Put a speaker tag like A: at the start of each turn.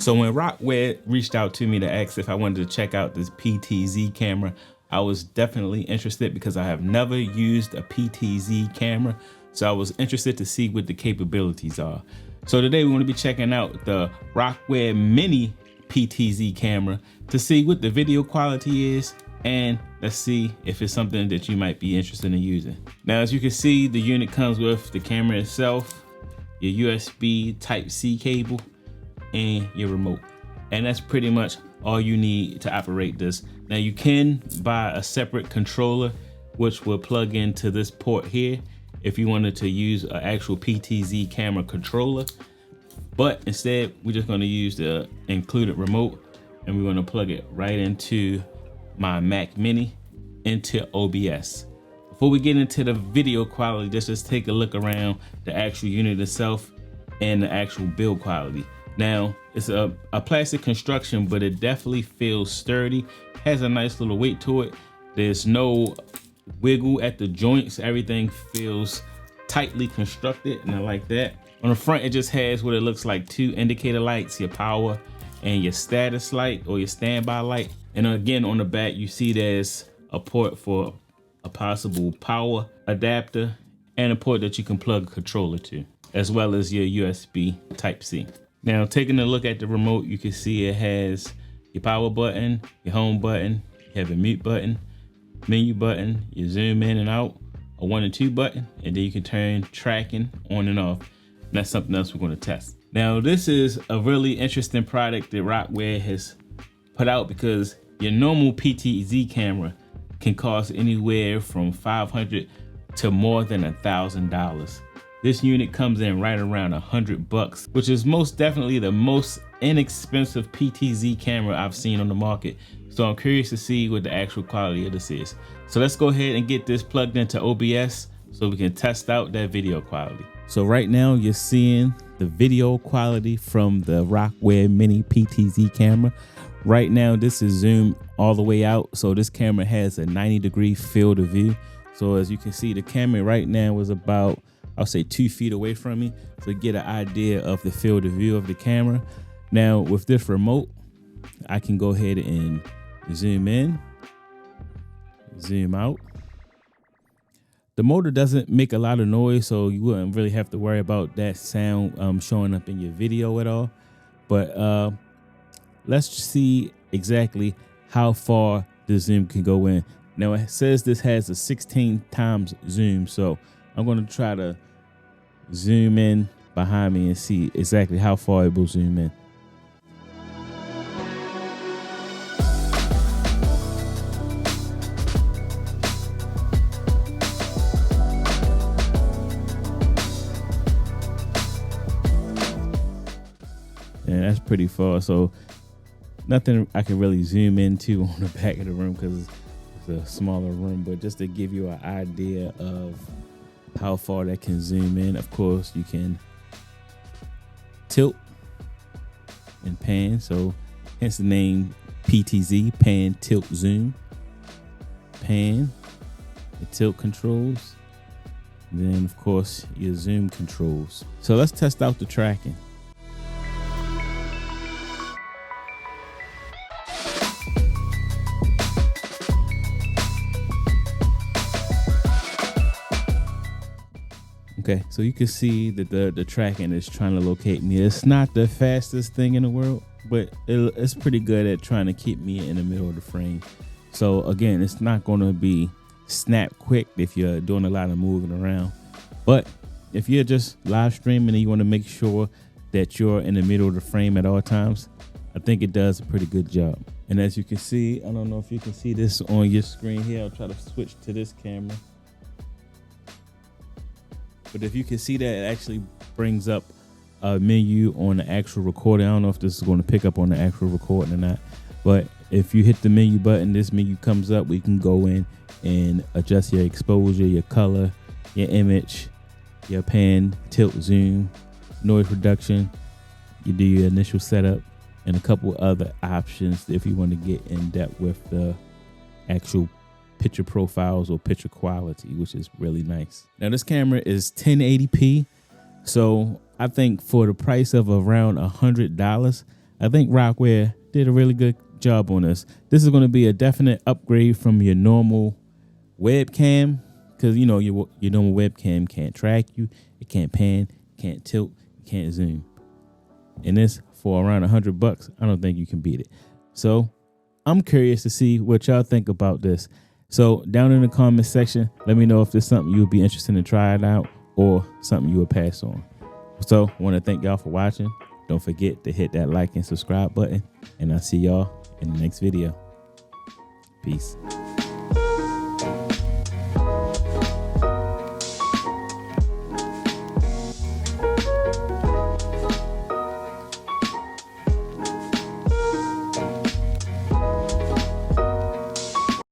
A: So when Rockware reached out to me to ask if I wanted to check out this PTZ camera, I was definitely interested because I have never used a PTZ camera. So I was interested to see what the capabilities are. So today we're going to be checking out the Rockware Mini PTZ camera to see what the video quality is, and let's see if it's something that you might be interested in using. Now, as you can see, the unit comes with the camera itself, your USB Type-C cable, and your remote. And that's pretty much all you need to operate this. Now you can buy a separate controller which will plug into this port here if you wanted to use an actual PTZ camera controller, but instead we're just going to use the included remote, and we're going to plug it right into my Mac Mini into OBS. Before we get into the video quality, let's just take a look around the actual unit itself and the actual build quality. Now, it's a plastic construction, but it definitely feels sturdy, has a nice little weight to it. There's no wiggle at the joints. Everything feels tightly constructed, and I like that. On the front, it just has what it looks like 2 indicator lights, your power and your status light or your standby light. And again, on the back, you see there's a port for a possible power adapter and a port that you can plug a controller to, as well as your USB Type-C. Now, taking a look at the remote, you can see it has your power button, your home button, you have a mute button, menu button, your zoom in and out, a 1 and 2 button, and then you can turn tracking on and off. And that's something else we're going to test. Now, this is a really interesting product that Rockware has put out, because your normal PTZ camera can cost anywhere from $500 to more than $1,000. This unit comes in right around $100, which is most definitely the most inexpensive PTZ camera I've seen on the market. So I'm curious to see what the actual quality of this is. So let's go ahead and get this plugged into OBS so we can test out that video quality. So right now you're seeing the video quality from the Rockware Mini PTZ camera. Right now this is zoomed all the way out, so this camera has a 90-degree field of view. So as you can see, the camera right now is about, I'll say, 2 feet away from me, to get an idea of the field of view of the camera. Now with this remote, I can go ahead and zoom in, zoom out. The motor doesn't make a lot of noise, so you wouldn't really have to worry about that sound showing up in your video at all. But let's see exactly how far the zoom can go in. Now it says this has a 16 times zoom, so I'm going to try to zoom in behind me and see exactly how far it will zoom in. And that's pretty far, so nothing I can really zoom into on the back of the room because it's a smaller room, but just to give you an idea of how far that can zoom in. Of course, you can tilt and pan, so hence the name PTZ, pan, tilt, zoom. Pan, the tilt controls, and then of course your zoom controls. So let's test out the tracking. Okay, so you can see that the tracking is trying to locate me. It's not the fastest thing in the world, but it's pretty good at trying to keep me in the middle of the frame. So again, it's not going to be snap quick if you're doing a lot of moving around. But if you're just live streaming and you want to make sure that you're in the middle of the frame at all times, I think it does a pretty good job. And as you can see, I don't know if you can see this on your screen here. I'll try to switch to this camera. But if you can see that, it actually brings up a menu on the actual recording. I don't know if this is going to pick up on the actual recording or not. But if you hit the menu button, this menu comes up. We can go in and adjust your exposure, your color, your image, your pan, tilt, zoom, noise reduction. You do your initial setup and a couple other options if you want to get in depth with the actual picture profiles or picture quality, which is really nice. Now this camera is 1080p, so I think for the price of around $100, I think Rockware did a really good job on this. This is going to be a definite upgrade from your normal webcam, because you know your normal webcam can't track you, it can't pan, can't tilt, can't zoom. And this for around $100, I don't think you can beat it. So I'm curious to see what y'all think about this. So down in the comment section, let me know if there's something you would be interested in trying out or something you would pass on. So I want to thank y'all for watching. Don't forget to hit that like and subscribe button, and I'll see y'all in the next video. Peace.